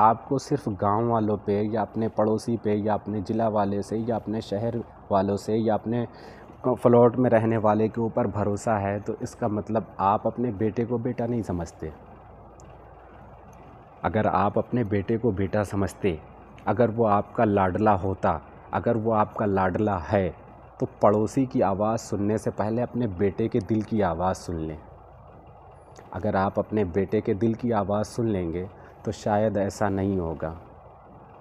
آپ کو صرف گاؤں والوں پہ یا اپنے پڑوسی پہ یا اپنے ضلع والے سے یا اپنے شہر والوں سے یا اپنے فلوٹ میں رہنے والے کے اوپر بھروسہ ہے، تو اس کا مطلب آپ اپنے بیٹے کو بیٹا نہیں سمجھتے۔ اگر آپ اپنے بیٹے کو بیٹا سمجھتے، اگر وہ آپ کا لاڈلا ہوتا، اگر وہ آپ کا لاڈلا ہے، تو پڑوسی کی آواز سننے سے پہلے اپنے بیٹے کے دل کی آواز سن لیں۔ اگر آپ اپنے بیٹے کے دل کی آواز سن لیں گے تو شاید ایسا نہیں ہوگا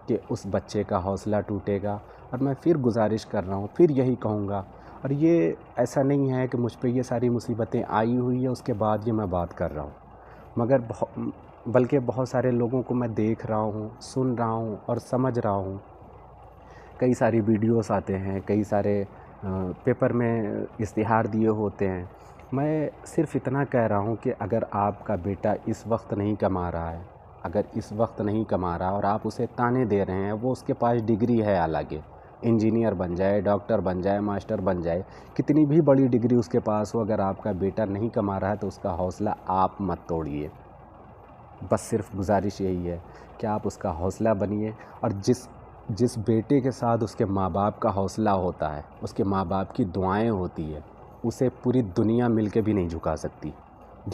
کہ اس بچے کا حوصلہ ٹوٹے گا۔ اور میں پھر گزارش کر رہا ہوں، پھر یہی کہوں گا، اور یہ ایسا نہیں ہے کہ مجھ پہ یہ ساری مصیبتیں آئی ہوئی ہیں اس کے بعد یہ میں بات کر رہا ہوں، مگر بلکہ بہت سارے لوگوں کو میں دیکھ رہا ہوں، سن رہا ہوں اور سمجھ رہا ہوں۔ کئی ساری ویڈیوز آتے ہیں، کئی سارے پیپر میں اشتہار دیے ہوتے ہیں۔ میں صرف اتنا کہہ رہا ہوں کہ اگر آپ کا بیٹا اس وقت نہیں کما رہا ہے، اگر اس وقت نہیں کما رہا اور آپ اسے تانے دے رہے ہیں، وہ اس کے پاس ڈگری ہے، حالانکہ انجینئر بن جائے، ڈاکٹر بن جائے، ماسٹر بن جائے، کتنی بھی بڑی ڈگری اس کے پاس ہو، اگر آپ کا بیٹا نہیں کما رہا ہے تو اس کا حوصلہ آپ مت توڑیے۔ بس صرف گزارش یہی ہے کہ آپ اس کا حوصلہ بنیے، اور جس بیٹے کے ساتھ اس کے ماں باپ کا حوصلہ ہوتا ہے، اس کے ماں باپ کی دعائیں ہوتی ہے، اسے پوری دنیا مل کے بھی نہیں جھکا سکتی۔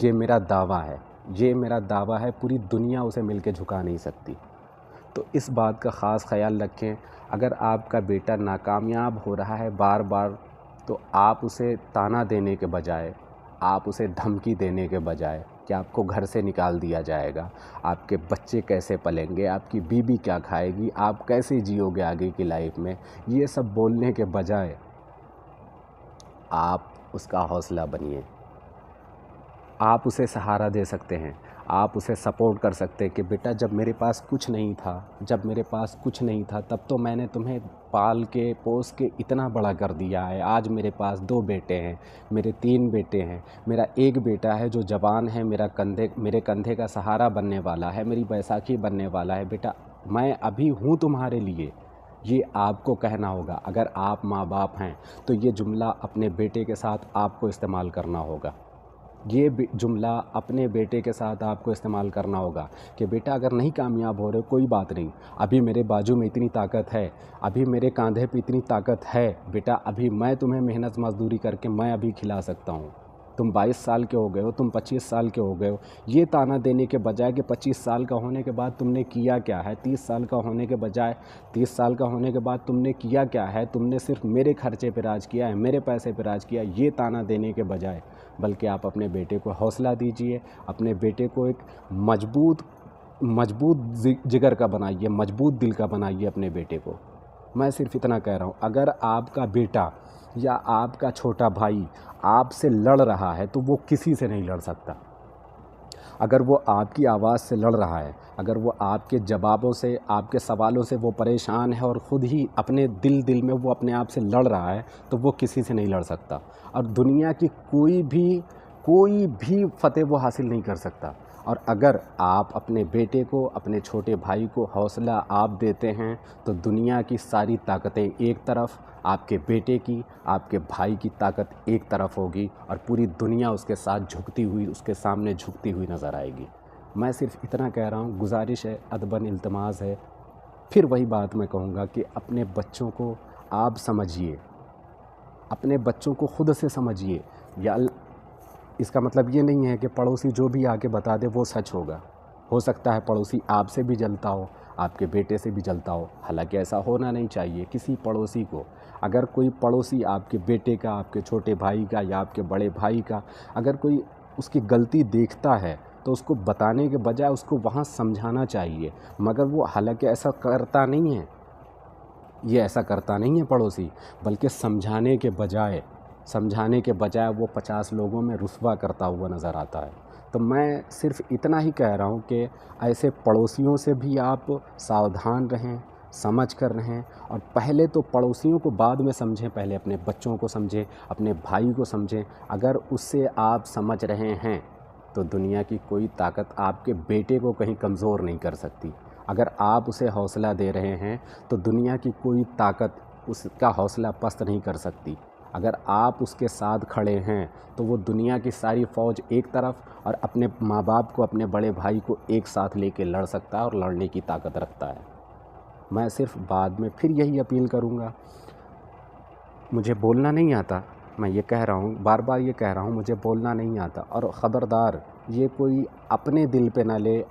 یہ میرا دعویٰ ہے، یہ میرا دعویٰ ہے، پوری دنیا اسے مل کے جھکا نہیں سکتی۔ تو اس بات کا خاص خیال رکھیں۔ اگر آپ کا بیٹا ناکامیاب ہو رہا ہے بار بار، تو آپ اسے تانا دینے کے بجائے، آپ اسے دھمکی دینے کے بجائے کہ آپ کو گھر سے نکال دیا جائے گا، آپ کے بچے کیسے پلیں گے، آپ کی بیوی کیا کھائے گی، آپ کیسے جیو گے آگے کی لائف میں، یہ سب بولنے کے بجائے آپ اس کا حوصلہ بنیے۔ آپ اسے سہارا دے سکتے ہیں، آپ اسے سپورٹ کر سکتے ہیں کہ بیٹا جب میرے پاس کچھ نہیں تھا تب تو میں نے تمہیں پال کے پوس کے اتنا بڑا کر دیا ہے۔ آج میرے پاس 2 بیٹے ہیں، میرے 3 بیٹے ہیں، میرا ایک بیٹا ہے جو جوان ہے، میرے کندھے کا سہارا بننے والا ہے، میری بیساکھی بننے والا ہے۔ بیٹا میں ابھی ہوں تمہارے لیے، یہ آپ کو کہنا ہوگا۔ اگر آپ ماں باپ ہیں تو یہ جملہ اپنے بیٹے کے ساتھ آپ کو استعمال کرنا ہوگا، یہ جملہ اپنے بیٹے کے ساتھ آپ کو استعمال کرنا ہوگا کہ بیٹا اگر نہیں کامیاب ہو رہے کوئی بات نہیں، ابھی میرے بازو میں اتنی طاقت ہے، ابھی میرے کاندھے پہ اتنی طاقت ہے، بیٹا ابھی میں تمہیں محنت مزدوری کر کے میں ابھی کھلا سکتا ہوں۔ تم 22 سال کے ہو گئے ہو، تم 25 سال کے ہو گئے ہو، یہ تانا دینے کے بجائے کہ 25 سال کا ہونے کے بعد تم نے کیا کیا ہے، 30 سال کا ہونے کے بجائے 30 سال کا ہونے کے بعد تم نے کیا کیا ہے، تم نے صرف میرے خرچے پہ راج کیا ہے، میرے پیسے پہ راج کیا ہے، یہ تانا دینے کے بجائے بلکہ آپ اپنے بیٹے کو حوصلہ دیجئے، اپنے بیٹے کو ایک مضبوط جگر کا بنائیے، مضبوط دل کا بنائیے اپنے بیٹے کو۔ میں صرف اتنا کہہ رہا ہوں، اگر آپ کا بیٹا یا آپ کا چھوٹا بھائی آپ سے لڑ رہا ہے تو وہ کسی سے نہیں لڑ سکتا۔ اگر وہ آپ کی آواز سے لڑ رہا ہے، اگر وہ آپ کے جوابوں سے، آپ کے سوالوں سے وہ پریشان ہے اور خود ہی اپنے دل میں وہ اپنے آپ سے لڑ رہا ہے، تو وہ کسی سے نہیں لڑ سکتا، اور دنیا کی کوئی بھی فتح وہ حاصل نہیں کر سکتا۔ اور اگر آپ اپنے بیٹے کو، اپنے چھوٹے بھائی کو حوصلہ آپ دیتے ہیں تو دنیا کی ساری طاقتیں ایک طرف، آپ کے بیٹے کی، آپ کے بھائی کی طاقت ایک طرف ہوگی، اور پوری دنیا اس کے ساتھ جھکتی ہوئی، اس کے سامنے جھکتی ہوئی نظر آئے گی۔ میں صرف اتنا کہہ رہا ہوں، گزارش ہے، ادباً التماس ہے، پھر وہی بات میں کہوں گا کہ اپنے بچوں کو آپ سمجھیے، اپنے بچوں کو خود سے سمجھیے۔ اس کا مطلب یہ نہیں ہے کہ پڑوسی جو بھی آ کے بتا دے وہ سچ ہوگا۔ ہو سکتا ہے پڑوسی آپ سے بھی جلتا ہو، آپ کے بیٹے سے بھی جلتا ہو، حالانکہ ایسا ہونا نہیں چاہیے کسی پڑوسی کو۔ اگر کوئی پڑوسی آپ کے بیٹے کا، آپ کے چھوٹے بھائی کا یا آپ کے بڑے بھائی کا اگر کوئی اس کی غلطی دیکھتا ہے تو اس کو بتانے کے بجائے اس کو وہاں سمجھانا چاہیے، مگر وہ حالانکہ ایسا کرتا نہیں ہے، یہ ایسا کرتا نہیں ہے پڑوسی، بلکہ سمجھانے کے بجائے وہ 50 لوگوں میں رسوا کرتا ہوا نظر آتا ہے۔ تو میں صرف اتنا ہی کہہ رہا ہوں کہ ایسے پڑوسیوں سے بھی آپ ساودھان رہیں، سمجھ کر رہیں، اور پہلے تو پڑوسیوں کو بعد میں سمجھیں، پہلے اپنے بچوں کو سمجھیں، اپنے بھائی کو سمجھیں۔ اگر اس سے آپ سمجھ رہے ہیں تو دنیا کی کوئی طاقت آپ کے بیٹے کو کہیں کمزور نہیں کر سکتی۔ اگر آپ اسے حوصلہ دے رہے ہیں تو دنیا کی کوئی طاقت اس کا حوصلہ پست نہیں کر سکتی۔ اگر آپ اس کے ساتھ کھڑے ہیں تو وہ دنیا کی ساری فوج ایک طرف اور اپنے ماں باپ کو، اپنے بڑے بھائی کو ایک ساتھ لے کے لڑ سکتا ہے اور لڑنے کی طاقت رکھتا ہے۔ میں صرف بعد میں پھر یہی اپیل کروں گا، مجھے بولنا نہیں آتا، میں یہ کہہ رہا ہوں، بار بار یہ کہہ رہا ہوں، مجھے بولنا نہیں آتا، اور خبردار یہ کوئی اپنے دل پہ نہ لے،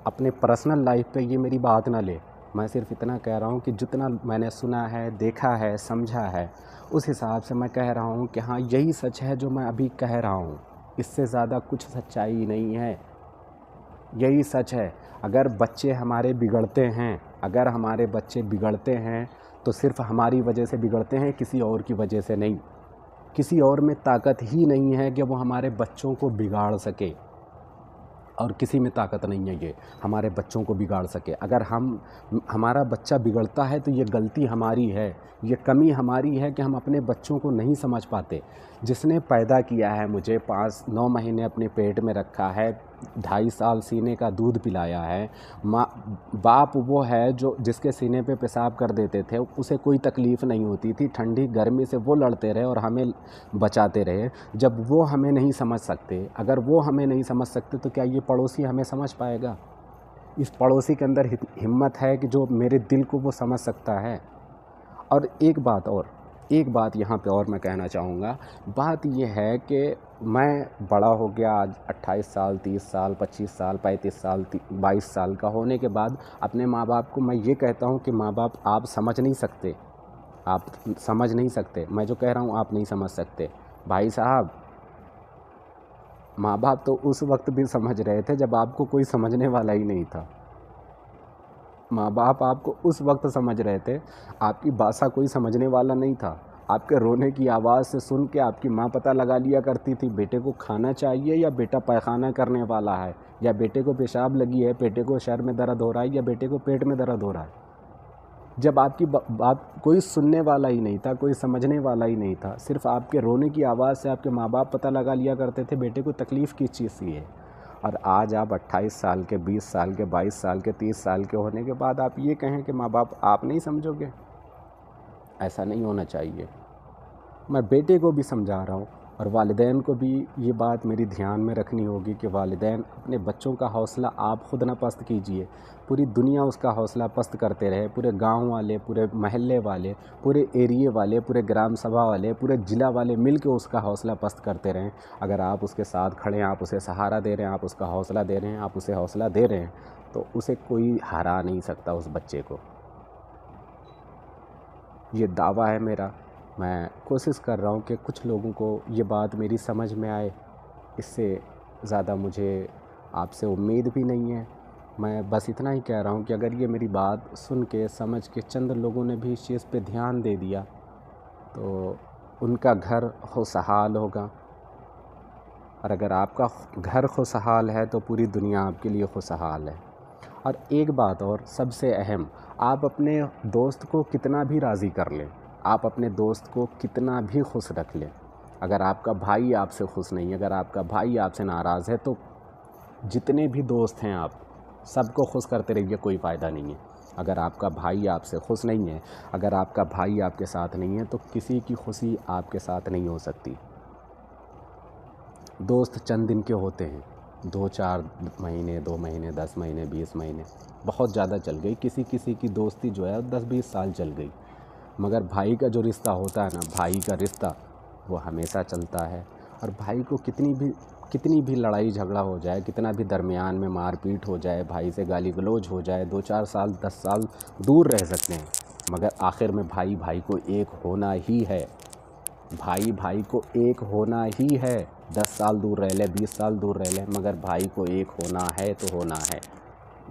اپنے پرسنل لائف پہ یہ میری بات نہ لے۔ میں صرف اتنا کہہ رہا ہوں کہ جتنا میں نے سنا ہے، دیکھا ہے، سمجھا ہے، اس حساب سے میں کہہ رہا ہوں کہ ہاں یہی سچ ہے جو میں ابھی کہہ رہا ہوں، اس سے زیادہ کچھ سچائی نہیں ہے، یہی سچ ہے۔ اگر بچے ہمارے بگڑتے ہیں تو صرف ہماری وجہ سے بگڑتے ہیں، کسی اور کی وجہ سے نہیں۔ کسی اور میں طاقت ہی نہیں ہے کہ وہ ہمارے بچوں کو بگاڑ سکے، اور کسی میں طاقت نہیں ہے یہ ہمارے بچوں کو بگاڑ سکے۔ اگر ہمارا بچہ بگڑتا ہے تو یہ غلطی ہماری ہے، یہ کمی ہماری ہے کہ ہم اپنے بچوں کو نہیں سمجھ پاتے۔ جس نے پیدا کیا ہے، مجھے 9 مہینے اپنے پیٹ میں رکھا ہے، 2.5 سال سینے کا دودھ پلایا ہے، باپ وہ ہے جس کے سینے پہ پیشاب کر دیتے تھے، اسے کوئی تکلیف نہیں ہوتی تھی، ٹھنڈی گرمی سے وہ لڑتے رہے اور ہمیں بچاتے رہے۔ جب وہ ہمیں نہیں سمجھ سکتے، اگر وہ ہمیں نہیں سمجھ سکتے تو کیا یہ پڑوسی ہمیں سمجھ پائے گا؟ اس پڑوسی کے اندر ہمت ہے کہ جو میرے دل کو وہ سمجھ سکتا ہے۔ اور ایک بات یہاں پہ اور میں کہنا چاہوں گا، بات یہ ہے کہ میں بڑا ہو گیا، آج 28 سال، 30 سال، 25 سال، 35 سال، 22 سال کا ہونے کے بعد اپنے ماں باپ کو میں یہ کہتا ہوں کہ ماں باپ آپ سمجھ نہیں سکتے، میں جو کہہ رہا ہوں آپ نہیں سمجھ سکتے۔ بھائی صاحب، ماں باپ تو اس وقت بھی سمجھ رہے تھے جب آپ کو کوئی سمجھنے والا ہی نہیں تھا۔ ماں باپ آپ کو اس وقت سمجھ رہے تھے، آپ کی بھاشا کوئی سمجھنے والا نہیں تھا۔ آپ کے رونے کی آواز سے سن کے آپ کی ماں پتہ لگا لیا کرتی تھی بیٹے کو کھانا چاہیے یا بیٹا پائخانہ کرنے والا ہے، یا بیٹے کو پیشاب لگی ہے، بیٹے کو سر میں درد ہو رہا ہے، یا بیٹے کو پیٹ میں درد ہو رہا ہے۔ جب آپ کی بات کوئی سننے والا ہی نہیں تھا، کوئی سمجھنے والا ہی نہیں تھا، صرف آپ کے رونے کی آواز سے آپ کے ماں باپ پتہ لگا لیا کرتے تھے بیٹے کو تکلیف کس چیز کی ہے۔ اور آج آپ 28 سال کے، 20 سال کے، 22 سال کے، 30 سال کے ہونے کے بعد آپ یہ کہیں کہ ماں باپ آپ نہیں سمجھو گے، ایسا نہیں ہونا چاہیے۔ میں بیٹے کو بھی سمجھا رہا ہوں، اور والدین کو بھی یہ بات میری دھیان میں رکھنی ہوگی کہ والدین اپنے بچوں کا حوصلہ آپ خود نہ پست کیجئے، پوری دنیا اس کا حوصلہ پست کرتے رہے، پورے گاؤں والے، پورے محلے والے، پورے ایریے والے، پورے گرام سبھا والے، پورے ضلع والے مل کے اس کا حوصلہ پست کرتے رہیں۔ اگر آپ اس کے ساتھ کھڑے ہیں، آپ اسے سہارا دے رہے ہیں، آپ اس کا حوصلہ دے رہے ہیں، آپ اسے حوصلہ دے رہے ہیں، تو اسے کوئی ہرا نہیں سکتا، اس بچے کو۔ یہ دعویٰ ہے میرا۔ میں کوشش کر رہا ہوں کہ کچھ لوگوں کو یہ بات میری سمجھ میں آئے، اس سے زیادہ مجھے آپ سے امید بھی نہیں ہے۔ میں بس اتنا ہی کہہ رہا ہوں کہ اگر یہ میری بات سن کے، سمجھ کے چند لوگوں نے بھی اس چیز پہ دھیان دے دیا تو ان کا گھر خوشحال ہوگا، اور اگر آپ کا گھر خوشحال ہے تو پوری دنیا آپ کے لیے خوشحال ہے۔ اور ایک بات اور سب سے اہم، آپ اپنے دوست کو کتنا بھی راضی کر لیں، آپ اپنے دوست کو کتنا بھی خوش رکھ لیں، اگر آپ کا بھائی آپ سے خوش نہیں، اگر آپ کا بھائی آپ سے ناراض ہے، تو جتنے بھی دوست ہیں آپ سب کو خوش کرتے رہیے، کوئی فائدہ نہیں ہے۔ اگر آپ کا بھائی آپ سے خوش نہیں ہے، اگر آپ کا بھائی آپ کے ساتھ نہیں ہے، تو کسی کی خوشی آپ کے ساتھ نہیں ہو سکتی۔ دوست چند دن کے ہوتے ہیں، 2-4 مہینے، 2 مہینے، 10 مہینے، 20 مہینے، بہت زیادہ چل گئی، کسی کی دوستی جو ہے 10-20 سال چل گئی، مگر بھائی کا جو رشتہ ہوتا ہے نا، بھائی کا رشتہ وہ ہمیشہ چلتا ہے۔ اور بھائی کو کتنی بھی لڑائی جھگڑا ہو جائے، کتنا بھی درمیان میں مار پیٹ ہو جائے، بھائی سے گالی گلوچ ہو جائے، 2-4 سال، 10 سال دور رہ سکتے ہیں، مگر آخر میں بھائی کو ایک ہونا ہی ہے، بھائی کو ایک ہونا ہی ہے۔ 10 سال دور رہ لے، 20 سال دور رہ لے، مگر بھائی کو ایک ہونا ہے تو ہونا ہے،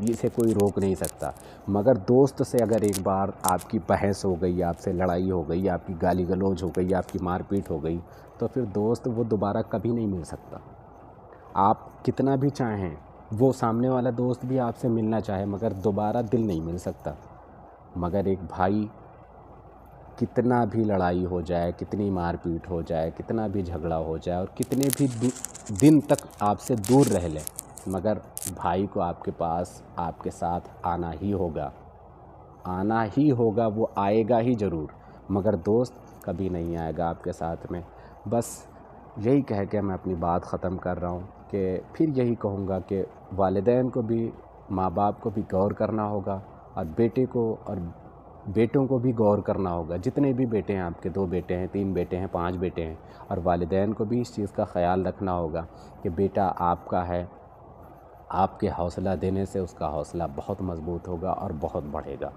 اسے کوئی روک نہیں سکتا۔ مگر دوست سے اگر ایک بار آپ کی بحث ہو گئی، آپ سے لڑائی ہو گئی، آپ کی گالی گلوچ ہو گئی، آپ کی مار پیٹ ہو گئی، تو پھر دوست وہ دوبارہ کبھی نہیں مل سکتا۔ آپ کتنا بھی چاہیں، وہ سامنے والا دوست بھی آپ سے ملنا چاہے، مگر دوبارہ دل نہیں مل سکتا۔ مگر ایک بھائی، کتنا بھی لڑائی ہو جائے، کتنی مار پیٹ ہو جائے، کتنا بھی جھگڑا ہو جائے، اور کتنے بھی دن تک آپ سے دور رہ لے، مگر بھائی کو آپ کے پاس، آپ کے ساتھ آنا ہی ہوگا، وہ آئے گا ہی ضرور۔ مگر دوست کبھی نہیں آئے گا آپ کے ساتھ میں۔ بس یہی کہہ کے میں اپنی بات ختم کر رہا ہوں کہ پھر یہی کہوں گا کہ والدین کو بھی، ماں باپ کو بھی غور کرنا ہوگا، اور بیٹے کو اور بیٹوں کو بھی غور کرنا ہوگا، جتنے بھی بیٹے ہیں آپ کے، 2 بیٹے ہیں، 3 بیٹے ہیں، 5 بیٹے ہیں، اور والدین کو بھی اس چیز کا خیال رکھنا ہوگا کہ بیٹا آپ کا ہے، آپ کے حوصلہ دینے سے اس کا حوصلہ بہت مضبوط ہوگا اور بہت بڑھے گا۔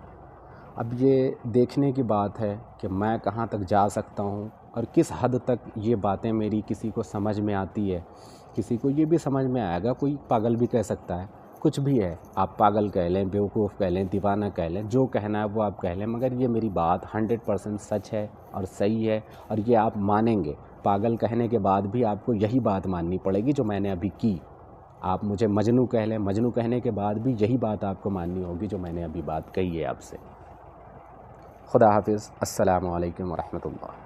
اب یہ دیکھنے کی بات ہے کہ میں کہاں تک جا سکتا ہوں اور کس حد تک یہ باتیں میری کسی کو سمجھ میں آتی ہے۔ کسی کو یہ بھی سمجھ میں آئے گا، کوئی پاگل بھی کہہ سکتا ہے، کچھ بھی ہے، آپ پاگل کہہ لیں، بیوقوف کہہ لیں، دیوانہ کہہ لیں، جو کہنا ہے وہ آپ کہہ لیں، مگر یہ میری بات 100% سچ ہے اور صحیح ہے، اور یہ آپ مانیں گے۔ پاگل کہنے کے بعد بھی آپ کو یہی بات ماننی پڑے گی جو میں نے ابھی کی۔ آپ مجھے مجنوں کہہ لیں، مجنوں کہنے کے بعد بھی یہی بات آپ کو ماننی ہوگی جو میں نے ابھی بات کہی ہے آپ سے۔ خدا حافظ، السلام علیکم ورحمۃ اللہ۔